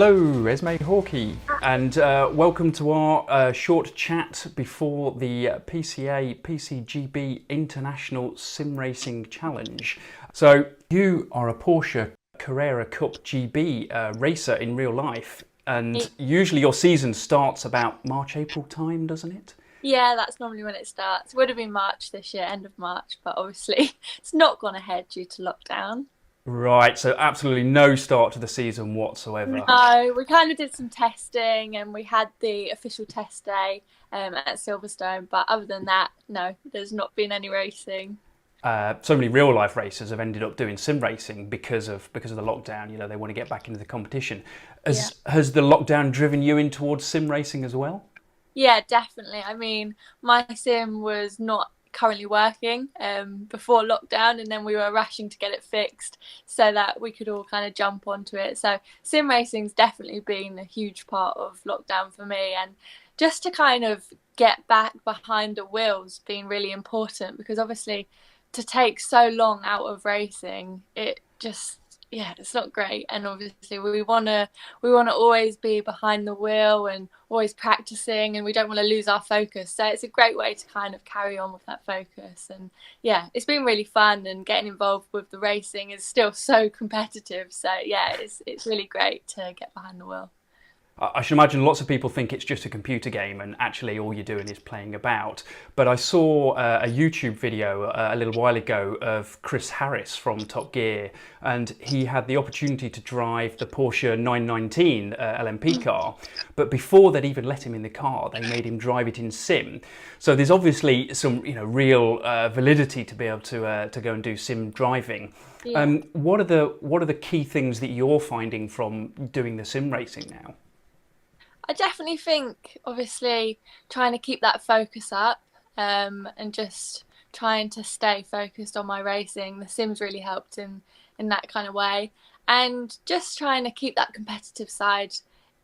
Hello, Esmee Hawkey, and welcome to our short chat before the PCA PCGB International Sim Racing Challenge. So, you are a Porsche Carrera Cup GB racer in real life, and usually your season starts about March, April time, doesn't it? Yeah, that's normally when it starts. Would have been March this year, end of March, but obviously it's not gone ahead due to lockdown. Right, so absolutely no start to the season whatsoever. No, we kind of did some testing and we had the official test day at Silverstone, but other than that, no, there's not been any racing. So many real life racers have ended up doing sim racing because of the lockdown. You know, they want to get back into the competition. Yeah. Has the lockdown driven you in towards sim racing as well? Yeah, definitely. I mean, my sim was not currently working before lockdown, and then we were rushing to get it fixed so that we could all kind of jump onto it. So sim racing's definitely been a huge part of lockdown for me, and just to kind of get back behind the wheels been really important because obviously to take so long out of racing, it just yeah, it's not great. And obviously we want to always be behind the wheel and always practicing, and we don't want to lose our focus. So it's a great way to kind of carry on with that focus. And yeah, it's been really fun, and getting involved with the racing is still so competitive. So yeah, it's really great to get behind the wheel. I should imagine lots of people think it's just a computer game and actually all you're doing is playing about. But I saw a YouTube video a little while ago of Chris Harris from Top Gear, and he had the opportunity to drive the Porsche 919 LMP car. But before they'd even let him in the car, they made him drive it in sim. So there's obviously some real validity to be able to go and do sim driving. Yeah. What are the key things that you're finding from doing the sim racing now? I definitely think, obviously, trying to keep that focus up and just trying to stay focused on my racing. The Sims really helped in that kind of way. And just trying to keep that competitive side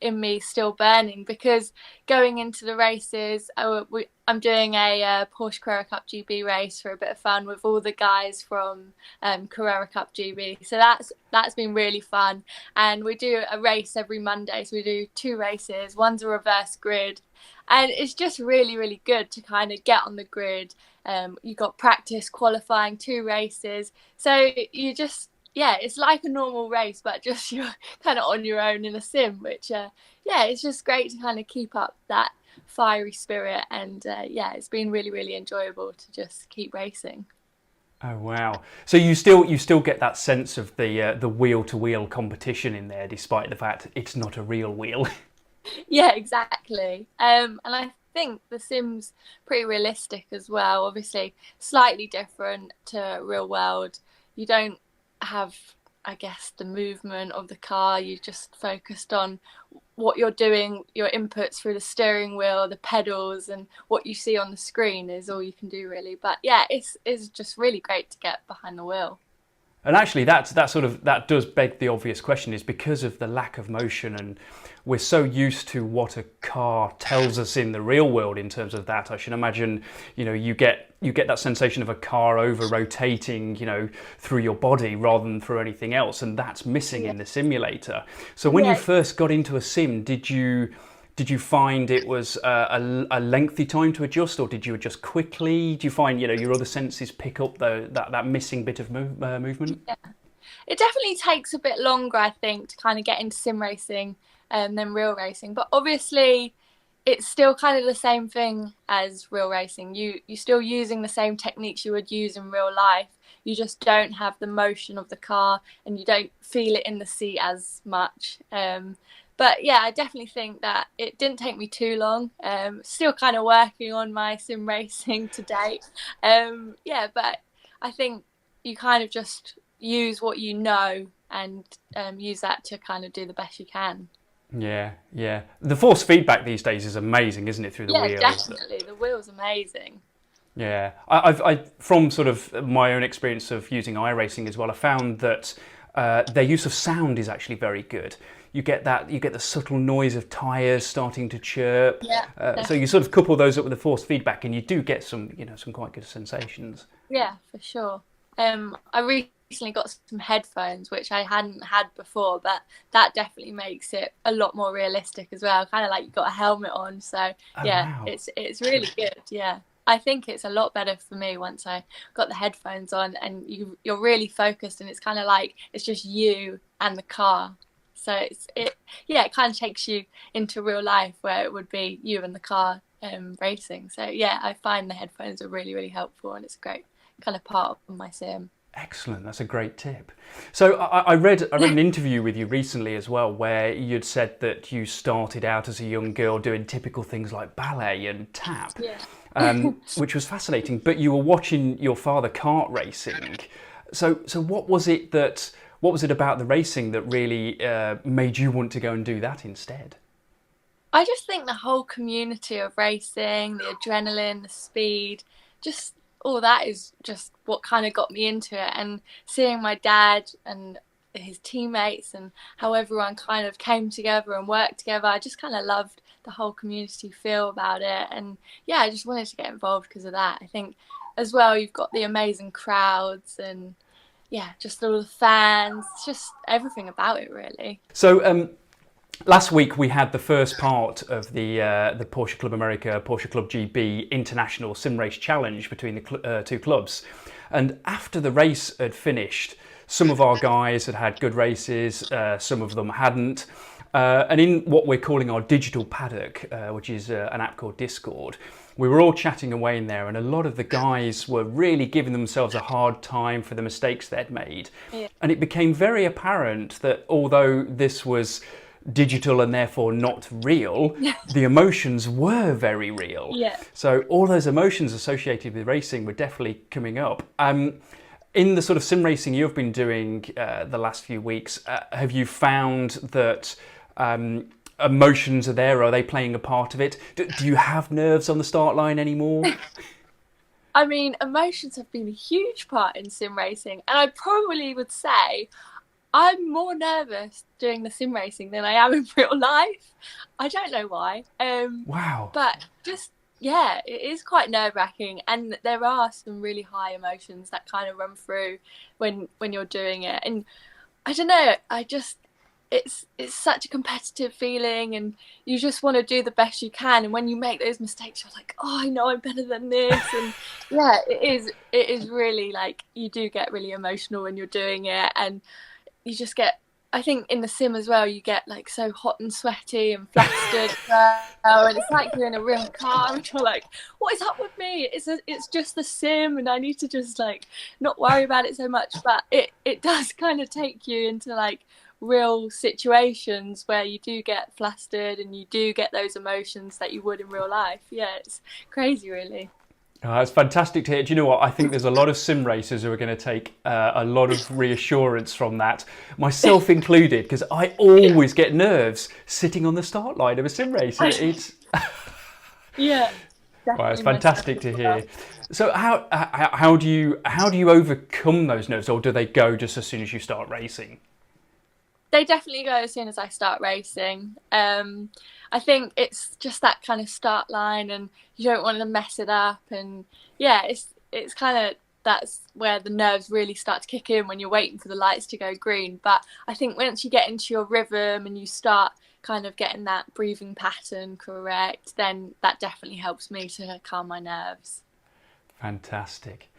in me still burning because going into the races, I'm doing a Porsche Carrera Cup GB race for a bit of fun with all the guys from Carrera Cup GB. So that's been really fun. And we do a race every Monday. So we do two races. One's a reverse grid. And it's just really, really good to kind of get on the grid. You got practice qualifying two races. So you just yeah, it's like a normal race, but just you're kind of on your own in a sim, which, yeah, it's just great to kind of keep up that fiery spirit. And yeah, it's been really, really enjoyable to just keep racing. Oh wow! So you still get that sense of the wheel to wheel competition in there, despite the fact it's not a real wheel. Yeah, exactly. And I think the sim's pretty realistic as well. Obviously, slightly different to real world. You don't have, I guess, the movement of the car. You just focused on what you're doing, your inputs through the steering wheel, the pedals, and what you see on the screen is all you can do really. But yeah, it's just really great to get behind the wheel. And actually, that does beg the obvious question: is because of the lack of motion, and we're so used to what a car tells us in the real world in terms of that. I should imagine, you get that sensation of a car over rotating, through your body rather than through anything else, and that's missing Yeah. in the simulator. So when you Yeah, first got into a sim, did you find it was a lengthy time to adjust, or did you adjust quickly? Do you find your other senses pick up that missing bit of movement? it definitely takes a bit longer, I think, to kind of get into sim racing than real racing. But obviously, it's still kind of the same thing as real racing. You're still using the same techniques you would use in real life. You just don't have the motion of the car, and you don't feel it in the seat as much. But yeah, I definitely think that it didn't take me too long. Still kind of working on my sim racing to date. Yeah, but I think you kind of just use what you know and use that to kind of do the best you can. Yeah, yeah. The force feedback these days is amazing, isn't it, through the Yeah, wheels? definitely. The wheel's amazing. Yeah, from sort of my own experience of using iRacing as well, I found that their use of sound is actually very good. You get the subtle noise of tyres starting to chirp. Yeah, So you sort of couple those up with the force feedback, and you do get some quite good sensations. yeah, for sure. I recently got some headphones which I hadn't had before, but that definitely makes it a lot more realistic as well. Kind of like you've got a helmet on, so Oh, yeah, wow. it's really good. Yeah, I think it's a lot better for me once I got the headphones on, and you're really focused, and it's kind of like it's just you and the car. So it kind of takes you into real life where it would be you and the car racing. So yeah, I find the headphones are really, really helpful, and it's a great kind of part of my sim. Excellent, that's a great tip. So I read an interview with you recently as well, where you'd said that you started out as a young girl doing typical things like ballet and tap, Yeah. which was fascinating. But you were watching your father kart racing. So what was it about the racing that really made you want to go and do that instead? I just think the whole community of racing, the adrenaline, the speed, just all that is just what kind of got me into it. And seeing my dad and his teammates and how everyone kind of came together and worked together, I just kind of loved the whole community feel about it. And yeah, I just wanted to get involved because of that. I think as well, you've got the amazing crowds and yeah, just all the fans, just everything about it really. So last week we had the first part of the Porsche Club America, Porsche Club GB International Sim Race Challenge between the two clubs. And after the race had finished, some of our guys had had good races, some of them hadn't. And in what we're calling our digital paddock, which is an app called Discord, we were all chatting away in there, and a lot of the guys were really giving themselves a hard time for the mistakes they'd made. Yeah. And it became very apparent that although this was digital and therefore not real, the emotions were very real. Yeah. So all those emotions associated with racing were definitely coming up. In the sort of sim racing you've been doing the last few weeks, have you found that emotions are there? Are they playing a part of it? Do you have nerves on the start line anymore? I mean, emotions have been a huge part in sim racing, and I probably would say I'm more nervous doing the sim racing than I am in real life. I don't know why. Wow. But just, yeah, it is quite nerve-wracking, and there are some really high emotions that kind of run through when you're doing it. And I don't know, it's such a competitive feeling, and you just want to do the best you can. And when you make those mistakes, you're like, oh, I know I'm better than this. And yeah, it is really like you do get really emotional when you're doing it, and you just get, I think in the sim as well, you get like so hot and sweaty and flustered and it's like you're in a real car and you're like, what is up with me? It's just the sim, and I need to just like not worry about it so much. But it does kind of take you into like real situations where you do get flustered and you do get those emotions that you would in real life. Yeah, it's crazy really. It's fantastic to hear. Do you know what? I think there's a lot of sim racers who are going to take a lot of reassurance from that, myself included, because I always get nerves sitting on the start line of a sim race. It's yeah, well, it's fantastic to hear. So how do you overcome those nerves, or do they go just as soon as you start racing? They definitely go as soon as I start racing. I think it's just that kind of start line, and you don't want to mess it up. And yeah, it's kind of, that's where the nerves really start to kick in when you're waiting for the lights to go green. But I think once you get into your rhythm and you start kind of getting that breathing pattern correct, then that definitely helps me to calm my nerves. Fantastic.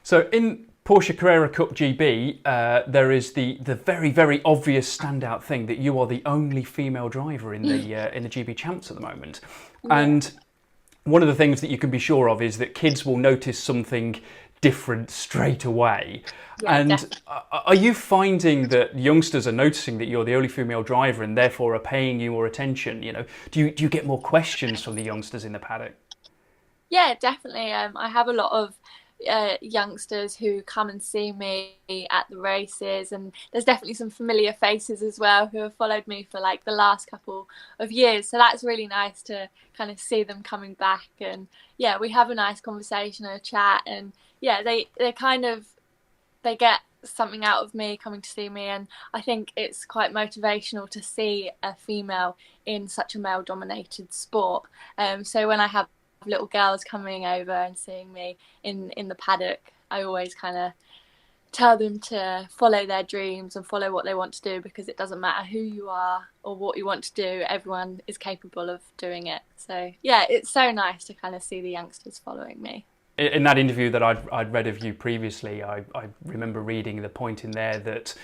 So in Porsche Carrera Cup GB, there is the very, very obvious standout thing that you are the only female driver in the GB Champs at the moment. Yeah. And one of the things that you can be sure of is that kids will notice something different straight away. Yeah, and definitely. are you finding that youngsters are noticing that you're the only female driver and therefore are paying you more attention? You know, do you get more questions from the youngsters in the paddock? Yeah, definitely. I have a lot of youngsters who come and see me at the races, and there's definitely some familiar faces as well who have followed me for like the last couple of years. So that's really nice to kind of see them coming back, and yeah, we have a nice conversation and a chat, and yeah, they kind of, they get something out of me coming to see me, and I think it's quite motivational to see a female in such a male dominated sport. So when I have little girls coming over and seeing me in the paddock, I always kind of tell them to follow their dreams and follow what they want to do, because it doesn't matter who you are or what you want to do, everyone is capable of doing it. So yeah, it's so nice to kind of see the youngsters following me. In that interview that I'd read of you previously, I remember reading the point in there that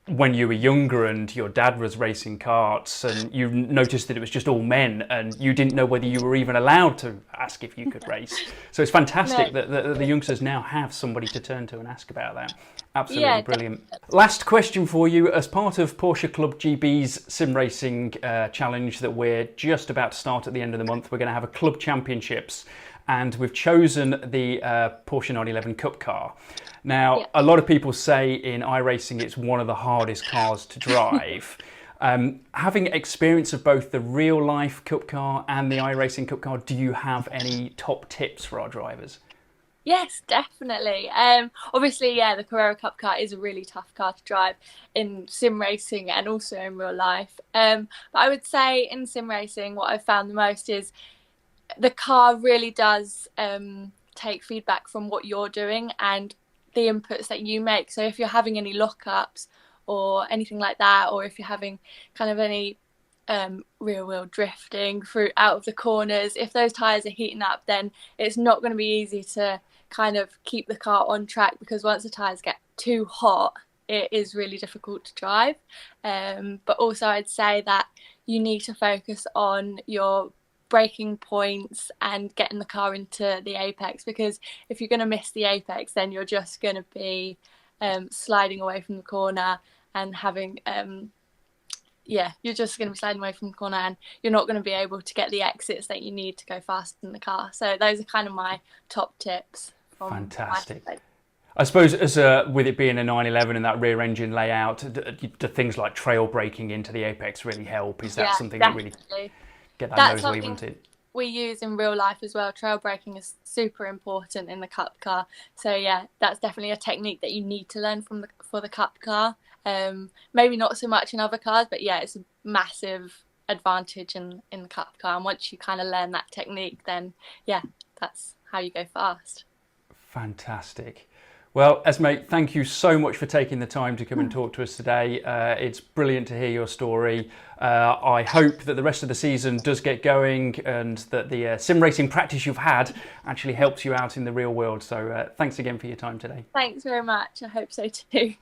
when you were younger and your dad was racing karts and you noticed that it was just all men and you didn't know whether you were even allowed to ask if you could race. So it's fantastic that the youngsters now have somebody to turn to and ask about that. Absolutely brilliant. Last question for you. As part of Porsche Club GB's sim racing challenge that we're just about to start at the end of the month, we're going to have a club championships, and we've chosen the Porsche 911 Cup car. Now, a lot of people say in iRacing it's one of the hardest cars to drive. Having experience of both the real-life Cup car and the iRacing Cup car, do you have any top tips for our drivers? Yes, definitely. Obviously, the Carrera Cup car is a really tough car to drive in sim racing and also in real life. But I would say in sim racing, what I've found the most is the car really does take feedback from what you're doing and the inputs that you make. So if you're having any lockups or anything like that, or if you're having kind of any rear wheel drifting through out of the corners, if those tyres are heating up, then it's not going to be easy to kind of keep the car on track, because once the tyres get too hot, it is really difficult to drive. But also I'd say that you need to focus on your braking points and getting the car into the apex, because if you're going to miss the apex, then you're just going to be sliding away from the corner and having you're just going to be sliding away from the corner, and you're not going to be able to get the exits that you need to go fast in the car. So those are kind of my top tips. Fantastic. I suppose as with it being a 911 and that rear engine layout, do things like trail braking into the apex really help? Is that something definitely. that really get that nose level into it? We use in real life as well. Trail braking is super important in the Cup car. So yeah, that's definitely a technique that you need to learn for the Cup car. Maybe not so much in other cars, but yeah, it's a massive advantage in the Cup car. And once you kind of learn that technique, then yeah, that's how you go fast. Fantastic. Well, Esmee, thank you so much for taking the time to come and talk to us today. It's brilliant to hear your story. I hope that the rest of the season does get going and that the sim racing practice you've had actually helps you out in the real world. So thanks again for your time today. Thanks very much. I hope so too.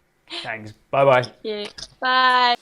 Thanks. Bye-bye. Thank you. Bye.